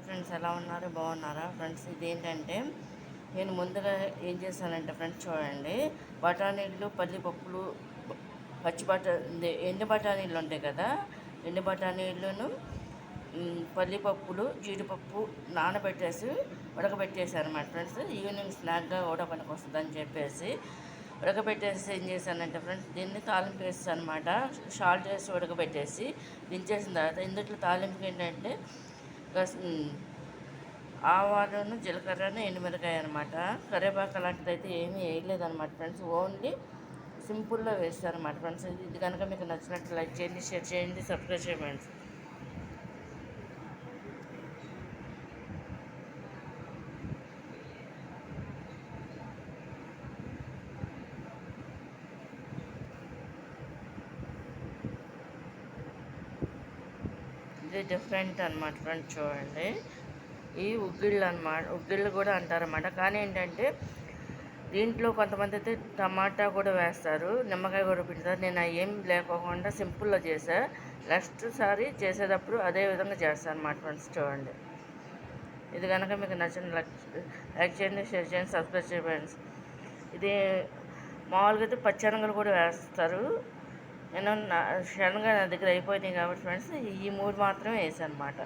Friends, ఎలా ఉన్నారు? బాగున్నారా ఫ్రెండ్స్? ఇదేంటంటే నేను ముందుగా ఏం చేశానంటే ఫ్రెండ్స్, చూడండి, బఠానీలు, పల్లిపప్పులు, పచ్చి ఎండు బఠానీలు ఉంటాయి కదా, ఎండు బఠానీలను, పల్లిపప్పులు, జీడిపప్పు నానబెట్టేసి ఉడకబెట్టేసాను అన్నమాట ఫ్రెండ్స్. ఈవినింగ్ స్నాక్గా కూడా పనికి వస్తుందని చెప్పేసి ఉడకబెట్టేసి ఏం చేశానంటే ఫ్రెండ్స్, దీన్ని తాలింపు వేస్తాను అనమాట. సాల్ట్ వేసి ఉడకబెట్టేసి దించేసిన తర్వాత ఇందులో తాలింపుకి ఏంటంటే ఆవాలను, జీలకర్రను, ఎండుమిరకాయ అనమాట. కరివేపాకు అలాంటిది అయితే ఏమీ వేయలేదన్నమాట ఫ్రెండ్స్. ఓన్లీ సింపుల్గా వేస్తాను అనమాట ఫ్రెండ్స్. ఇది కనుక మీకు నచ్చినట్టు లైక్ చేయండి, షేర్ చేయండి, సబ్స్క్రైబ్ చేయండి. ఇది డిఫరెంట్ అనమాట ఫ్రెండ్స్. చూడండి, ఈ ఉగ్గిళ్ళు అనమాట, ఉగ్గిళ్ళు కూడా అంటారన్నమాట. కానీ ఏంటంటే దీంట్లో కొంతమంది అయితే టమాటా కూడా వేస్తారు, నిమ్మకాయ కూడా పిండుతారు. నేను ఏం లేకోకుండా సింపుల్గా చేసా. నెక్స్ట్ సారి చేసేటప్పుడు అదే విధంగా చేస్తాను అన్నమాట ఫ్రెండ్స్. చూడండి, ఇది కనుక మీకు నచ్చిన లైక్ చేయండి, షేర్ చేయండి, సబ్స్క్రైబ్ చేయండి ఫ్రెండ్స్. ఇది మామూలుగా అయితే పచ్చెనగలు కూడా వేస్తారు. నేను శనగ నా దగ్గర అయిపోయినాయి కాబట్టి ఫ్రెండ్స్, ఈ మూడు మాత్రమే వేసాను అనమాట.